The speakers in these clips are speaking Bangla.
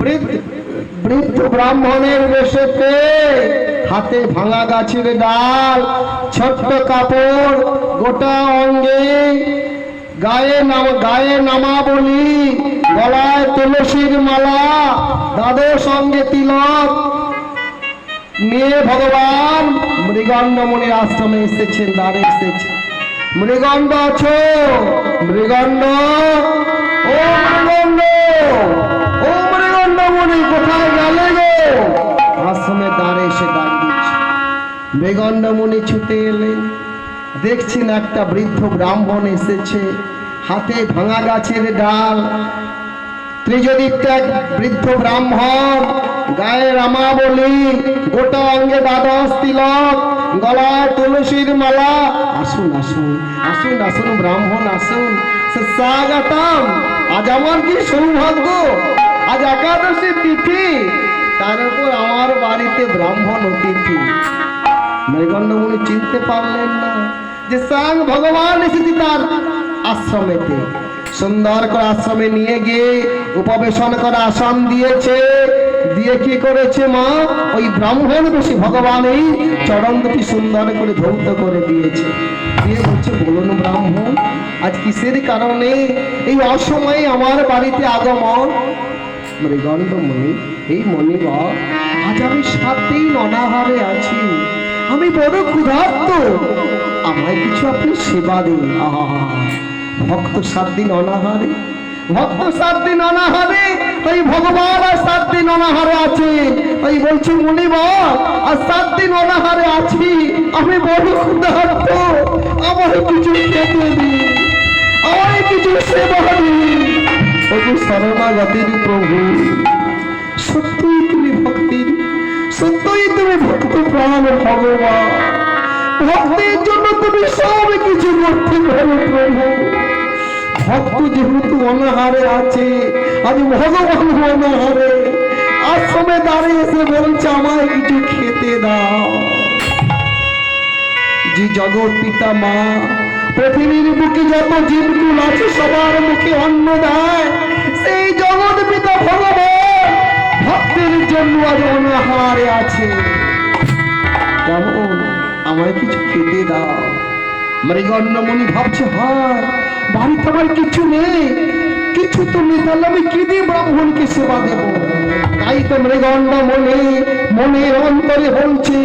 বৃদ্ধ ব্রাহ্মণের বেশেতে, হাতে ভাঙা গাছের ডাল, ছোট্ট কাপড়, গোটা অঙ্গে গায়ে নামাবলী, গলায় তুলসীর মালা, দ্বাদশ অঙ্গে তিলক নিয়ে ভগবান মৃগণ্ডমুনির আশ্রমে এসেছেন, দ্বারে এসেছেন। মৃগণ্ড আছো? মৃগণ্ড, ও মৃগণ্ড, ও মৃগণ্ডমুনি, কোথায় গেলে গো? আশ্রমের দ্বারে এসে ডাক দিচ্ছে। মৃগণ্ডমুনি ছুটে এলেন, দেখছেন একটা বৃদ্ধ ব্রাহ্মণ এসেছে, হাতে ভাঙা গাছের ডাল, ত্রিজদীপ্ত এক বৃদ্ধ ব্রাহ্মণ, গায়ে রামাবলী, গোটা অঙ্গে দ্বাদশ তিলক, গলায় তুলসীর মালা। আসুন আসুন আসুন আসুন ব্রাহ্মণ আসুন, স্বাগতম। আজ আমার কি সৌভাগ্য, আজ একাদশী তিথি, তার উপর আমার বাড়িতে ব্রাহ্মণ অতিথি। মৃগণ্ডমুনি চিনতে পারলেন না যে স্বয়ং ভগবান এসেছে তার আশ্রমেতে। সুন্দর করে আশ্রমে নিয়ে গিয়ে উপবেশন করে আসন দিয়েছে, দিয়ে কি করেছে মা, ওই ব্রাহ্মণ বেশি ভগবান এই চরণ দুটি সুন্দর করে ধৌত করে দিয়েছে। দিয়ে বলছে, বলুন ব্রাহ্মণ, আজ কিসের কারণে এই অসময়ে আমার বাড়িতে আগমন? মৃগণ্ডমুনি, এই মণিবা, আজ আমি 7 দিন অনাহারে আছি, আমি বড় ক্ষুধার্ত, আমায় কিছু আপনি সেবা দিন। আহা, ভক্ত 7 দিন অনাহারে, ভক্ত 7 দিন অনাহারে, তাই ভগবান আর 7 দিন অনাহারে আছে। তাই বলছি মুনিবা, আর 7 দিন অনাহারে আছি, আমি বড় ক্ষুধার্ত, আমায় কিছু খেতে দিন, আমায় কিছু সেবা দিন। ওগো শরণাগতির প্রভু, সত্যই তুমি ভক্তির, সত্যই তুমি ভক্ত প্রাণ ভগবান, ভক্তের জন্য তুমি সব কিছু করতে পারো প্রভু। ভক্ত যেহেতু অনাহারে আছে, আজ ভগবান অনাহারে আশ্রমে দাঁড়িয়ে এসে বলছে আমায় কিছু খেতে দাও। যে জগৎ পিতা মা পৃথিবীর বুকে যত জীবকুল আছে সবার মুখে অন্ন দেয়, সেই জগৎ পিতা ভগবান ভক্তের জন্য আজ অনাহারে আছে। কেমন, আমায় কিছু খেতে দাও। মৃগণ্ডমুনি ভাবছে, হয় বাড়িতে আমার কিছু নেই, কিছু তো নেই, তাহলে আমি কি দিয়ে ব্রাহ্মণকে সেবা দেব? তাই তো মৃগণ্ডমুনি মনের অন্তরে বলছে,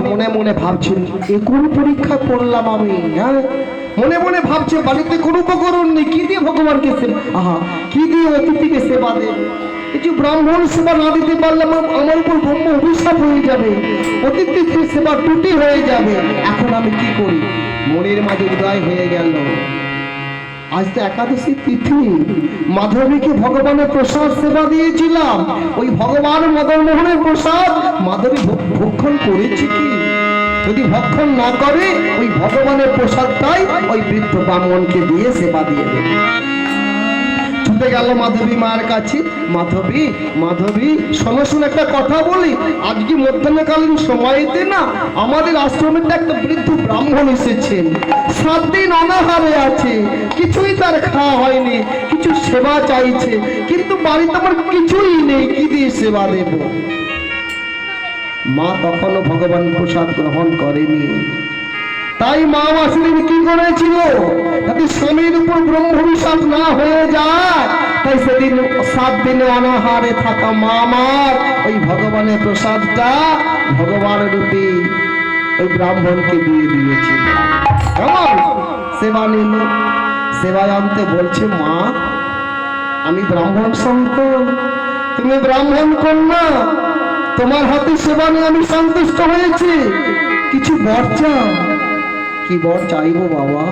মনে মনে ভাবছেন, এ কোন পরীক্ষা করলাম আমি? হ্যাঁ, মনে মনে ভাবছে বাড়িতে কোনো উপকরণ নেই, কি দিয়ে ভগবানকে সেবা, আহা কি দিয়ে অতিথিকে সেবা দেব। কিছু ব্রাহ্মণ সেবা না দিতে পারলে আমার উপর ব্রহ্ম অভিশাপ হয়ে যাবে, অতিথি সেবা ত্রুটি হয়ে যাবে। এখন আমি কি করি? মনের মাঝে উদয় হয়ে গেল, আজ তো একাদশী তিথি, মাধবীকে ভগবানের প্রসাদ সেবা দিয়েছিলাম, ওই ভগবান মদন মোহনের প্রসাদ মাধবী ভক্ষণ করেছে কি? যদি ভক্ষণ না করে ওই ভগবানের প্রসাদটাই ওই বৃদ্ধ ব্রাহ্মণকে দিয়ে সেবা দিয়ে দেবে। ছুটে গেল মাধবী মার কাছে, মাধবী মাধবী শোনো, শোনো একটা কথা বলি, আজকে মধ্যাহ্নকালীন সময়তে না আমাদের আশ্রমের একটা বৃদ্ধ ব্রাহ্মণ এসেছেন, 7 দিন অনাহারে আছে, কিছুই তার খাওয়া হয়নি, কিছু সেবা চাইছে, কিন্তু বাড়িতে আমার কিছুই নেই, কি দিয়ে সেবা দেব? মা তখনও ভগবান প্রসাদ গ্রহণ করেনি, তাই মা মাসির কি করেছিল, যাতে স্বামীর উপর ব্রহ্মভিশাপ না হয়ে যায়, তাই সেদিন 7 দিনে অনাহারে থাকা মা আমার ওই ভগবানের প্রসাদটা ভগবান রূপে ওই ব্রাহ্মণকে দিয়ে দিয়েছিল। কেমন সেবা নিল, সেবায় আনতে বলছে, মা আমি ব্রাহ্মণ সন্তান, তুমি ব্রাহ্মণ কন্যা, তোমার হাতে সেবা নিয়ে আমি সন্তুষ্ট হয়েছি, কিছু বর চাও। কি বর চাইবো বাবা?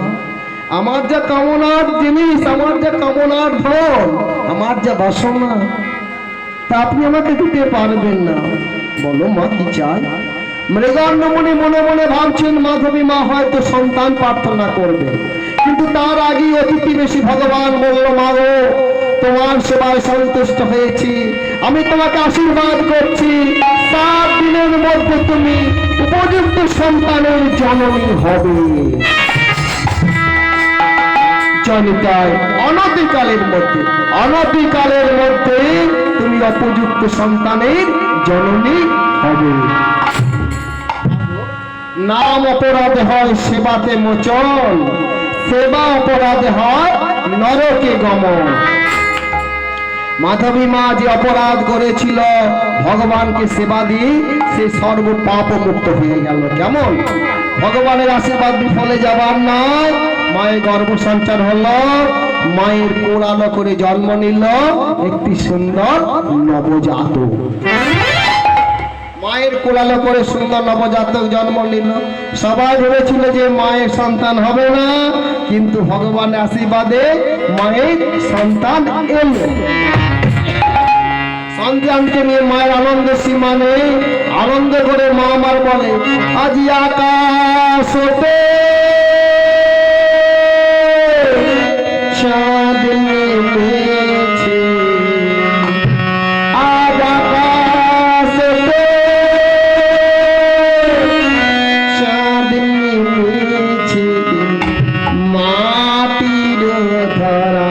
আমার যা কামনার জিনিস, আমার যা কামনার ধন, আমার যা বাসনা, তা আপনি আমাকে দিতে পারবেন না। বলো মা কি চাই? মৃগান্নমণি মনে মনে ভাবছেন মাধবী মা হয়তো সন্তান প্রার্থনা করবে, কিন্তু তার আগে অতিথি বেশি ভগবান বলল, মা গো তোমার সেবায় সন্তুষ্ট হয়েছি, আমি তোমাকে আশীর্বাদ করছি, 7 দিনের মধ্যে তুমি উপযুক্ত সন্তানের জননী হবে। জনিতায় অনতিকালের মধ্যে, অনতিকালের মধ্যে তুমি উপযুক্ত সন্তানের জননী হবে। নাম অপরাধ হয় সেবাতে মোচন, সেবা অপরাধ হয় নরকে গমন। মাধবী মা যে অপরাধ করেছিল ভগবানকে সেবা দিয়ে, সে সর্ব পাপ মুক্ত হয়ে গেল। কেমন? ভগবানের আশীর্বাদ বিফলে যাবার নয়, মায়ের গর্ভ সঞ্চার হলো, মায়ের কোলালো করে জন্ম নিল একটি সুন্দর নবজাতক। মায়ের কোলালো করে সুন্দর নবজাতক জন্ম নিল। সবাই ভেবেছিল যে মায়ের সন্তান হবে না, কিন্তু ভগবানের আশীর্বাদে মায়ের সন্তান এলো। সন্তানকে নিয়ে মায়ের আনন্দের সীমা নেই, আনন্দ করে মা আমার বলে, আজি আকাশ হতে চাঁদ নেমেছে, আজ আকাশ হতে চাঁদ নেমেছে, মাটির ধরা